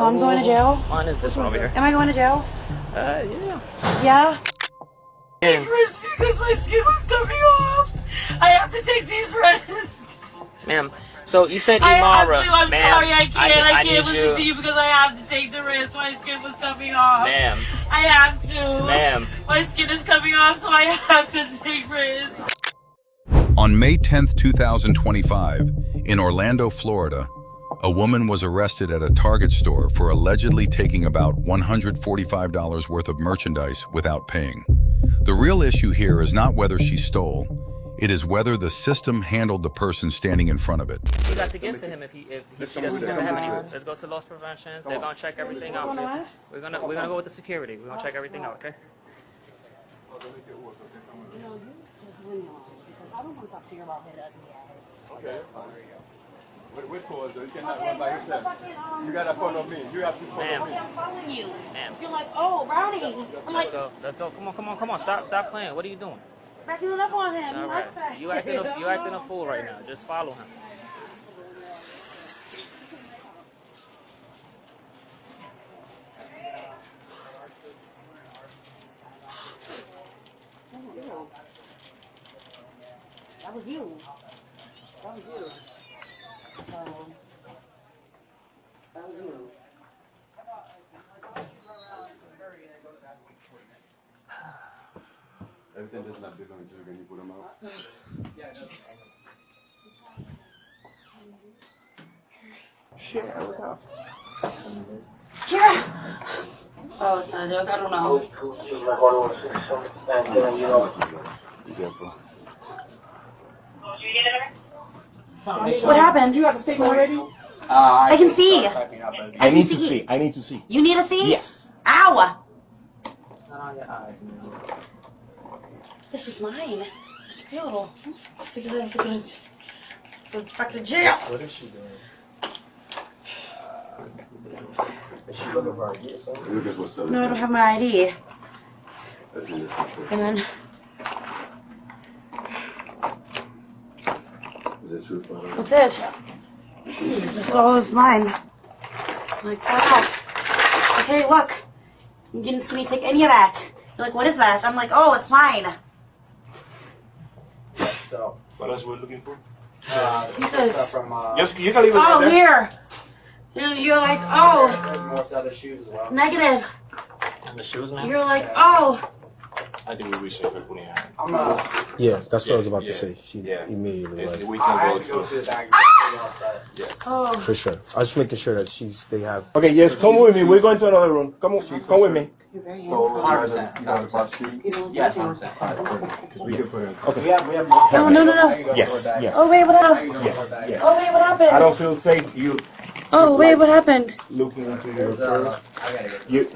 Oh, I'm going to jail? Mine is this one over here. Am I going to jail? Yeah. Yeah? First, because my skin was coming off. I have to take these risks. Ma'am, so you said I have Imara. to. I'm Ma'am, sorry, I can't need listen to you because I have to take the risk. My skin was coming off. Ma'am. I have to. Ma'am. My skin is coming off, so I have to take risks. On May 10th, 2025, in Orlando, Florida, a woman was arrested at a Target store for allegedly taking about $145 worth of merchandise without paying. The real issue here is not whether she stole, it is whether the system handled the person standing in front of it. We got to get to him if he doesn't have any. Let's go to loss prevention. They're gonna check everything out. We're gonna go with the security. We're gonna check everything out, okay? I don't want to talk to you about it ugly ass. Okay, that's fine. Which pause? You cannot run by yourself. You gotta follow me. You have to follow me. I'm following you. Ma'am. You're like, oh, Brownie. I'm like, Let's go. Come on. Stop playing. What are you doing? backing it up on him. All He right. likes that. You acting a fool right now. Just follow him. That was you. That was you. That was you. Everything just not different when you put them out. Shit, I was off. Kira! Oh, it's not a joke. I don't know. Be careful. What happened? You have a statement already? I can see. I need to see. I need to see. You need to see? Yes. Ow! It's not on your eyes, man. This was mine. It's available. Just because I don't think it's go back to jail. What is she doing? Is she looking for ID or something? Look at what's the No, I don't have my ID. And then Is it true? that's it. This all is mine. I'm like, wow. Okay, look. You didn't see me take any of that. You're like, what is that? I'm like, oh, it's mine. So, What else we're looking for? He says, from, You can leave it right oh, there. here. And you're like, oh, there's more other shoes as well. it's negative. The shoes, man. You're like, oh. I think we'll be safer putting it. I'm Yeah, that's what I was about to Yeah, say. She yeah. immediately Yes, like, we I can had go to go to through. the back. Oh. for sure. I was just making sure that they have. Okay, yes, come with me. We're going to another room. Come with me. So, you got the bus fee? Yes, 100%. Because we can put it. Okay. We have more. No. Yes, yes. Oh, wait, what happened? Yes, yes. Oh, wait, what happened? I don't feel safe. You Oh, wait, what happened? looking into your purse.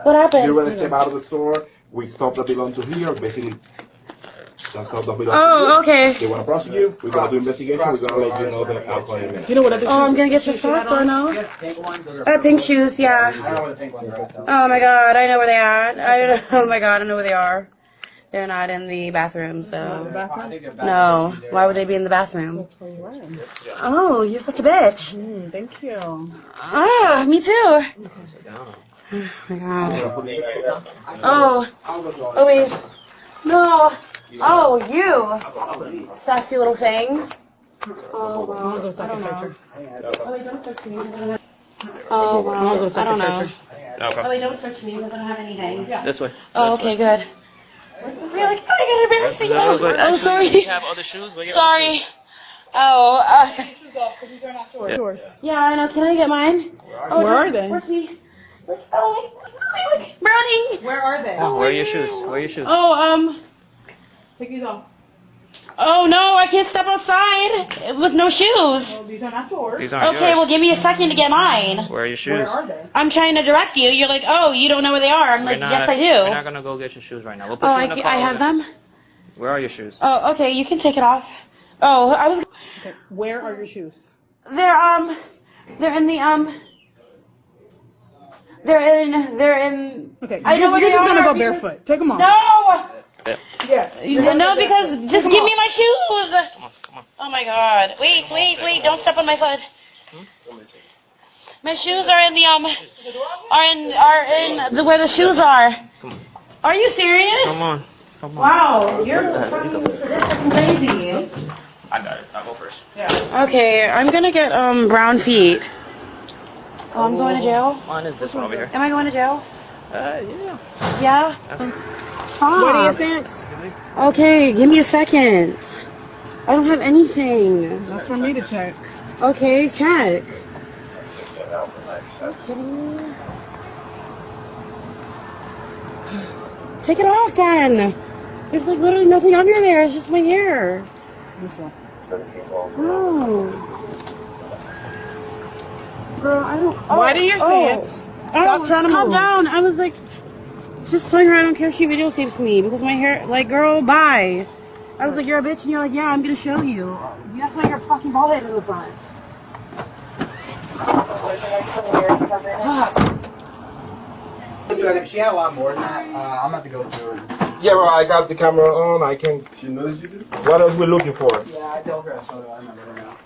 What happened? You're gonna step out of the store. We stop the belong to here. Basically, that's not the belong Oh, to okay. you. They wanna prosecute. We're gonna do investigation. We're gonna let you know the outcome in a minute. You know what I think? Oh, I'm gonna get your store now. I have pink shoes, yeah. I don't know where the pink ones are at, though. Oh my god, I know where they are. Oh my god, I know where they are. They're not in the bathroom, so. I think they're back. No. Why would they be in the bathroom? Oh, you're such a bitch. Thank you. Ah, me too. Oh my god. Oh, wait. No. Oh, you. Sassy little thing. Oh, wow. I don't know. Oh, wait, don't search me because I don't have... Oh, wow. I don't know. Okay. Oh, wait, don't search me because I don't have anything. This way. Oh, okay, good. You're like, oh, I got embarrassing. No, but Oh, actually, sorry. You have other shoes? Where your Sorry. Oh, Shoes off because these are not yours. yeah, I know. Can I get mine? Oh, Where are they? Where's he? Oh, wait. Brownie. Where are they? Where are your shoes? Where are your shoes? Oh, Take these off. oh no, I can't step outside with no shoes. Oh, these are not yours. These aren't Okay, yours. well, give me a second to get mine. Where are your shoes? Where are they? I'm trying to direct you. You're like, oh, you don't know where they are. I'm like, yes, I We're not do. gonna go get your shoes right now. We'll put Oh, you in the car. I have them. Where are your shoes? Oh, okay, you can take it off. Oh, I was. Okay. Where are your shoes? They're in the They're in. Okay. I know You're where just they gonna are go because- barefoot. Take them off. No. Yes. No, because just give me my shoes. Come on. Oh my god. Wait, don't step on my foot. My shoes are in the where the shoes are. Are you serious? Come on. Come on. Wow, you're fucking sadistic and crazy. I got it. I'll go first. Okay, I'm gonna get brown feet. Oh, I'm going to jail? Mine is this one over here. Am I going to jail? Yeah. Yeah? Stop. What are your stance? Okay, give me a second. I don't have anything. That's for me to check. Okay, check. Take it off then. There's like literally nothing under there. It's just my hair. This one. No. Girl, I don't. Why do your stance? Stop trying to calm move. down. I was like, just telling her I don't care if she videotapes me because my hair, like, girl, bye. I was like, you're a bitch, and you're like, yeah, I'm gonna show you. That's why you're fucking bald head in the front. She had a lot more than that. I'm gonna have to go to her. Yeah, well, I got the camera on. I can. She knows you do? What else we looking for? Yeah, I told her a soda. I remember her now.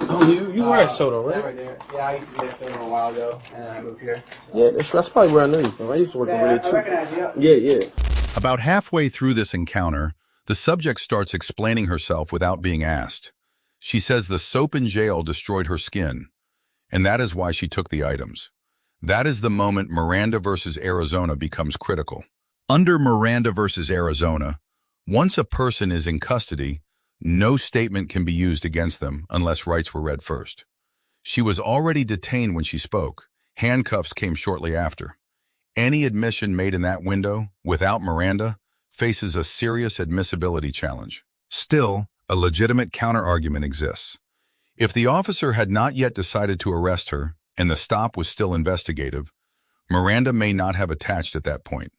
Oh, you were at Soto, That right? right there. Yeah, I used to get a soda a while ago, and then I moved here. Yeah, that's probably where I knew you from. I used to work over there I too. recognize you. Yeah. About halfway through this encounter, the subject starts explaining herself without being asked. She says the soap in jail destroyed her skin, and that is why she took the items. That is the moment Miranda versus Arizona becomes critical. Under Miranda versus Arizona, once a person is in custody, no statement can be used against them unless rights were read first. She was already detained when she spoke. Handcuffs came shortly after. Any admission made in that window, without Miranda, faces a serious admissibility challenge. Still, a legitimate counterargument exists. If the officer had not yet decided to arrest her, and the stop was still investigative, Miranda may not have attached at that point.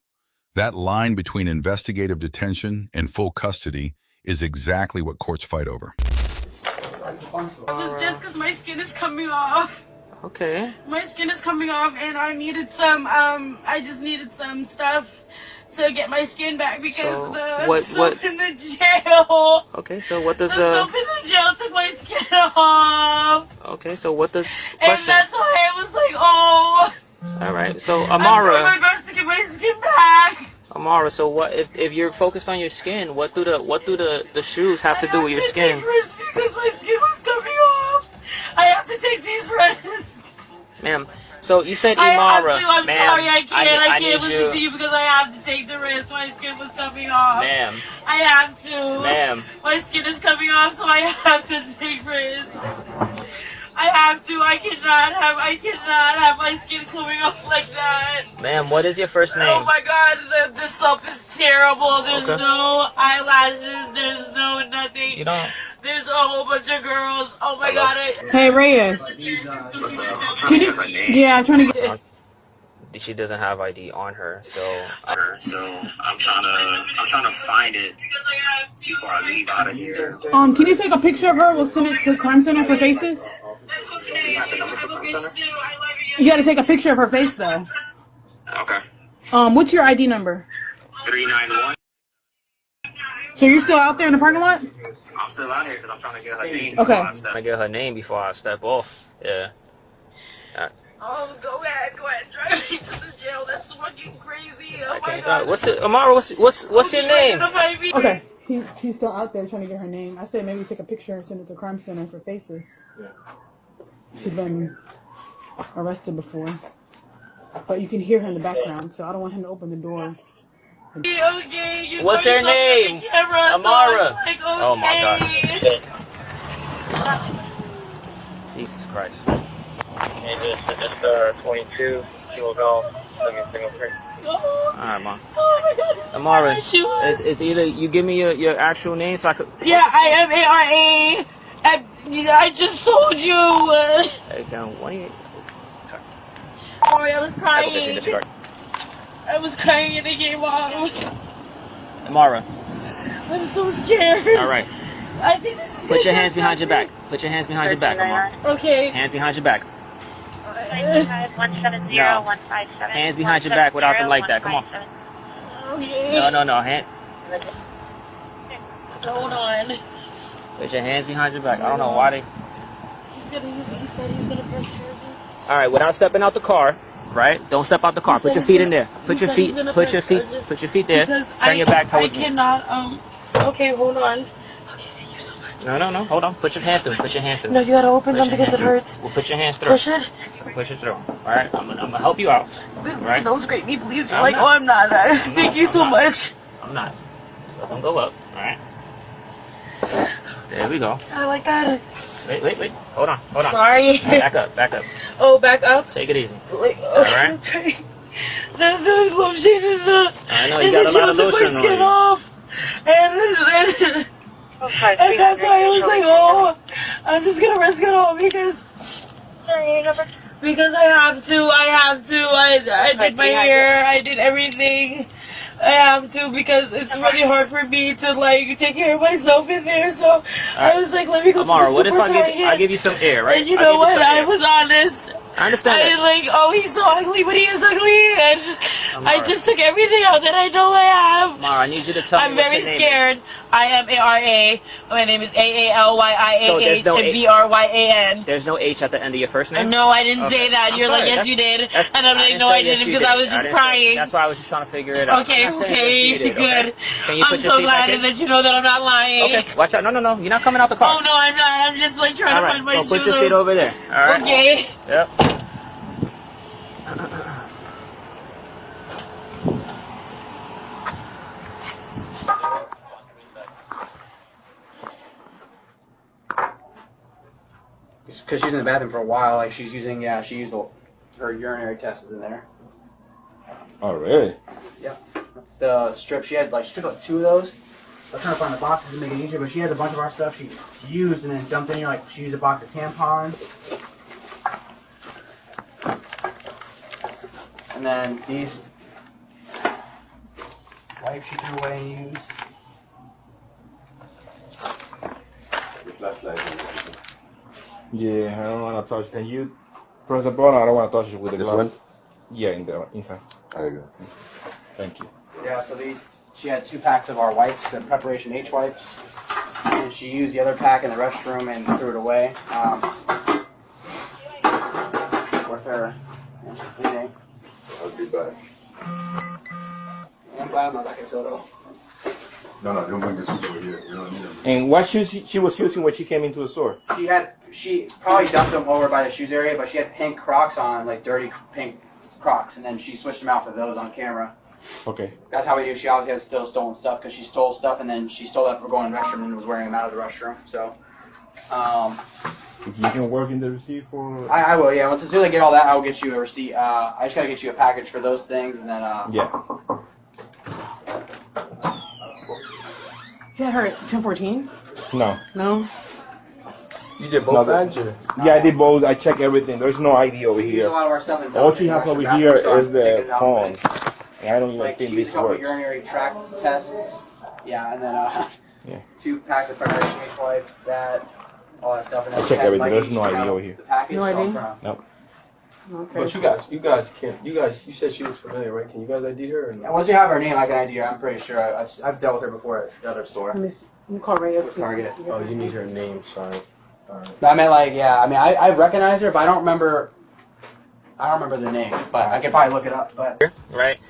That line between investigative detention and full custody is exactly what courts fight over. It was just because my skin is coming off. Okay. My skin is coming off, and I needed some. I just needed some stuff to get my skin back because So, the soap in the jail. Okay, so what does The soap in the jail took my skin off. Okay, so what does... And that's why I was like, oh. All right, so I'm Amara... trying my best to get my skin back. Amara, so what if you're focused on your skin? What do the shoes have to do with your skin? I have to take risks because my skin was coming off. I have to take these risks. Ma'am, so you said I Amara. have to. I'm ma'am, sorry, I can't need listen to you because I have to take the risk. My skin was coming off. Ma'am. I have to. Ma'am. My skin is coming off, so I have to take risks. I have to. I cannot have my skin coming off like that. Ma'am, what is your first name? Oh my God, the soap is terrible. There's Okay. no eyelashes. There's no nothing. You don't... There's a whole bunch of girls. Oh my God. Hey, Reyes. Can you? Yeah, I'm trying to get. She doesn't have ID on her, so I'm trying to find it before I leave out of here. Can you take a picture of her? We'll send it to Crime Center for faces. That's okay. I have a bitch too. I love you. You got to take a picture of her face though. Okay. What's your ID number? 391. So you're still out there in the parking lot? I'm still out here because I'm trying to get her name. Okay. before I step. I get her name before I step off. Yeah. Go ahead, drive me to the jail. That's fucking crazy. Oh my Okay. God. What's it, Amara? What's your name? Okay. He's still out there trying to get her name. I said maybe take a picture and send it to Crime Center for faces. Yeah. She's been arrested before. But you can hear her in the background, so I don't want him to open the door. Okay, you're What's doing her something on name? the camera, so Amara. it's like, Oh my God. okay. Jesus Christ. Just 22. Kilo Golf. Single 3. Alright, Mom. Oh my God. Amara, My shoes. it's either you give me your actual name so I could... Yeah, I am ARA. I just told you. Hey, can 28. Sorry, I was crying. Okay, disregard. I was crying and it came off. Amara. I'm so scared. Alright. I think this is Put your hands behind your back. Put your hands behind your back, Amara. Okay. Hands behind your back. 170 No. 157. Hands behind your back without them like that. Come on. Okay. No. Hand. Hold on. Put your hands behind your back. I don't know why they... He said he's gonna press charges. All right, without stepping out the car, right? Don't step out the car. Put your feet in there. Put your feet there. Turn your back towards me. I cannot, okay, hold on. Okay, thank you so much. No. Hold on. Put your hands through. No, you gotta open them because it hurts. Well, put your hands through. Push it. Push it through. All right, I'm gonna help you out. Right? Don't scrape me, please. You're I'm like, not. oh, I'm not. Thank you so much. I'm not. So don't go up. All right. There we go. I like that. Wait. Hold on. Sorry. Back up. Oh, back up. Take it easy. Like, All right. Okay. The lotion and the. I know you got a lot of took my lotion skin on off. And that's why I was like, oh, I'm just gonna risk it all because I have to. I did my hair. I did everything. I have to because it's really hard for me to like take care of myself in there. So I was like, let me go Amara, to the what if Target. I give you some air, right? And you know what? I was honest. I understand I that. didn't like, oh, he's so ugly, but he is ugly, and I just took everything out that I know I have. Amara, I need you to tell me I'm what very your name scared. I am A-R-A. My name is A-A-L-Y-I-A-H So there's no and A- B-R-Y-A-N. There's no H at the end of your first name? No, I didn't say that. I'm You're like, sorry. yes, That's- you did. that's- And I'm like, no, I didn't because I was just crying. That's why I was just trying to figure it out. Okay, I'm not saying yes, you okay, did, okay? good. Can you I'm put your so feet back glad in? that you know that I'm not lying. Okay, watch out. No. You're not coming out the car. Oh, no, I'm not. I'm just like trying All to right, find my so shoes. put your feet over there. All right? Okay. Yep. Because she's in the bathroom for a while, like she's using, she used her urinary test is in there. Oh, really? Yeah. That's the strip she had, she took like 2 of those. I was trying to find the boxes to make it easier, but she has a bunch of our stuff she used and then dumped in here, like she used a box of tampons. And then these wipes she threw away and used. The flashlight. Yeah, I don't want to touch. Can you press the button? I don't want to touch it with the This glove. one? Yeah, in the inside. There you go. Thank you. Yeah, so she had 2 packs of our wipes, the Preparation H wipes. And she used the other pack in the restroom and threw it away. With her. And she's bleeding. I'll be back. I'm glad I'm not back in Soto. No, don't bring this over here. We don't need them. And what shoes she was using when she came into the store? She probably dumped them over by the shoes area, but she had pink Crocs on, like dirty pink Crocs, and then she switched them out for those on camera. Okay. That's how we knew she obviously had still stolen stuff, because she stole stuff and then she stole that for going to the restroom and was wearing them out of the restroom. So, If you can work in the receipt for... I will, yeah. Once as soon as I get all that, I will get you a receipt. I just gotta get you a package for those things, and then Yeah. Yeah, her 1014? No. No? You did both bags, or? Yeah, I did both. I checked everything. There's no ID over we use here. a lot of our stuff in All she has the over restroom here bathroom, so is I'm the taking it out. phone. And I don't even Like, think she used this a couple works. urinary tract tests. Yeah, and then Yeah. 2 packs of Preparation H wipes, all that stuff. And then I checked had, everything. like, There's no each ID count over here. The package, No so ID? from- Nope. Okay. But you guys can't. You said she was familiar, right? Can you guys ID her? Or And no? once you have her name, I can ID her. I'm pretty sure I've dealt with her before at the other store. Let me see. You call right up With to Target. Oh, you need her name, sorry. Alright. But I meant I recognize her, but I don't remember the name. But I could probably look it up. But Right?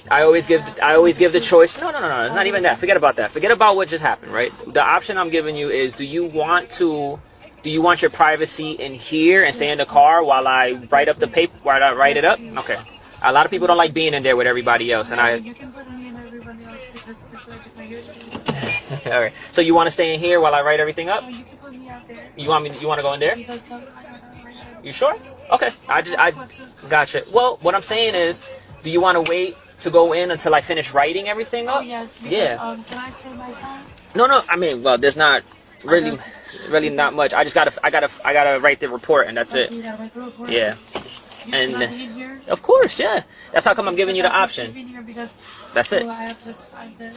I always give the choice. No. It's not even that. Forget about that. Forget about what just happened, right? The option I'm giving you is, do you want your privacy in here and stay in the car while I write up the paper, while I write it up? Okay. A lot of people don't like being in there with everybody else, and You can put me and everybody else because it's like it's my usual. all right. So you want to stay in here while I write everything up? No, you can put me out there. You want to go in there? Because I gotta write it. You sure? Okay. I gotcha. Well, what I'm saying is, do you want to wait to go in until I finish writing everything up? Oh yes. Because, Yeah. Can I say my sign? No. I mean, well, there's not really not much. I gotta write the report, and that's it. You gotta write the report. Yeah. Can I And be in here? of course, yeah. That's how come I'm giving you the Because I option. feel safe in here because, That's it. well, I have the time that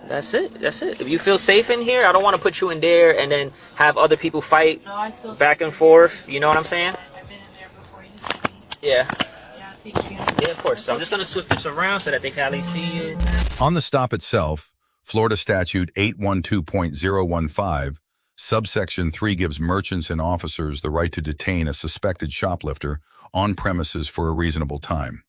That's it. If you feel safe in here, I don't want to put you in there and then have other people fight No, I feel back safe. and forth. You know what I'm saying? I've been in there before. You see me. Yeah. Yeah, thank you. Yeah, of course. So I'm just gonna switch this around so that they can at least see it. On the stop itself, Florida Statute 812.015 Subsection 3 gives merchants and officers the right to detain a suspected shoplifter on premises for a reasonable time.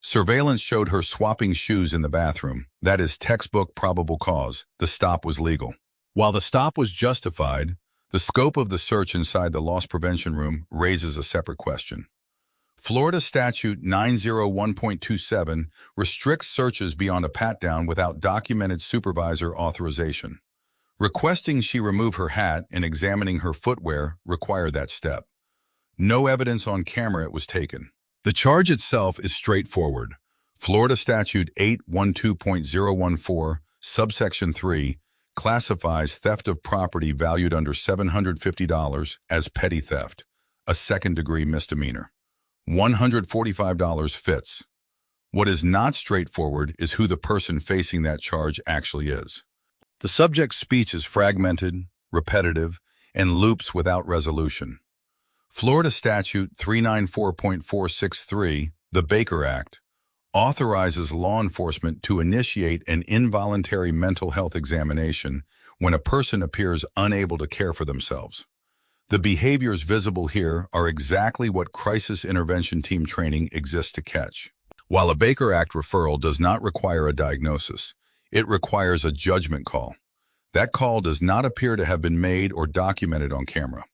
Surveillance showed her swapping shoes in the bathroom. That is textbook probable cause. The stop was legal. While the stop was justified, the scope of the search inside the loss prevention room raises a separate question. Florida Statute 901.27 restricts searches beyond a pat-down without documented supervisor authorization. Requesting she remove her hat and examining her footwear required that step. No evidence on camera it was taken. The charge itself is straightforward. Florida Statute 812.014, subsection 3, classifies theft of property valued under $750 as petty theft, a second-degree misdemeanor. $145 fits. What is not straightforward is who the person facing that charge actually is. The subject's speech is fragmented, repetitive, and loops without resolution. Florida Statute 394.463, the Baker Act, authorizes law enforcement to initiate an involuntary mental health examination when a person appears unable to care for themselves. The behaviors visible here are exactly what crisis intervention team training exists to catch. While a Baker Act referral does not require a diagnosis, it requires a judgment call. That call does not appear to have been made or documented on camera.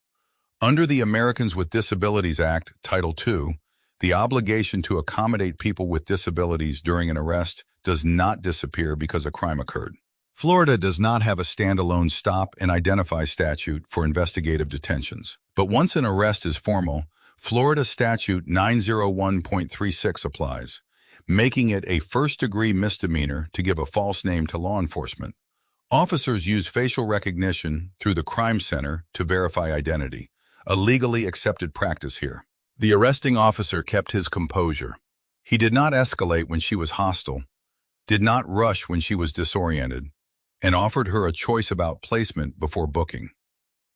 Under the Americans with Disabilities Act, Title II, the obligation to accommodate people with disabilities during an arrest does not disappear because a crime occurred. Florida does not have a standalone stop and identify statute for investigative detentions. But once an arrest is formal, Florida Statute 901.36 applies, making it a first-degree misdemeanor to give a false name to law enforcement. Officers use facial recognition through the crime center to verify identity, a legally accepted practice here. The arresting officer kept his composure. He did not escalate when she was hostile, did not rush when she was disoriented, and offered her a choice about placement before booking.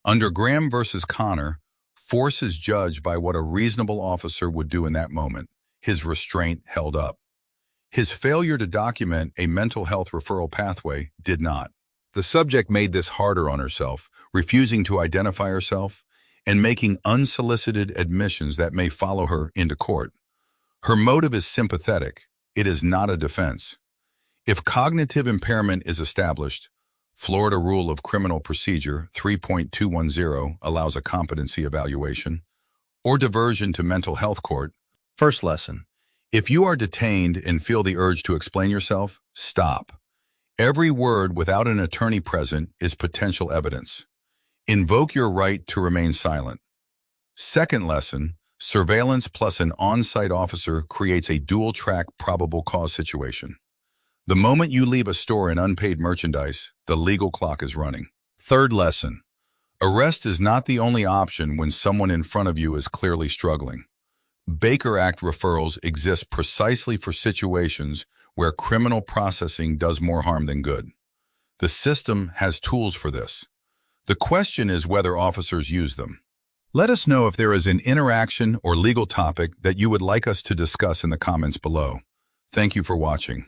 Under Graham versus Connor, force is judged by what a reasonable officer would do in that moment. His restraint held up. His failure to document a mental health referral pathway did not. The subject made this harder on herself, refusing to identify herself and making unsolicited admissions that may follow her into court. Her motive is sympathetic. It is not a defense. If cognitive impairment is established, Florida Rule of Criminal Procedure 3.210 allows a competency evaluation, or diversion to mental health court. First lesson: if you are detained and feel the urge to explain yourself, stop. Every word without an attorney present is potential evidence. Invoke your right to remain silent. Second lesson: surveillance plus an on-site officer creates a dual-track probable cause situation. The moment you leave a store in unpaid merchandise, the legal clock is running. Third lesson: arrest is not the only option when someone in front of you is clearly struggling. Baker Act referrals exist precisely for situations where criminal processing does more harm than good. The system has tools for this. The question is whether officers use them. Let us know if there is an interaction or legal topic that you would like us to discuss in the comments below. Thank you for watching.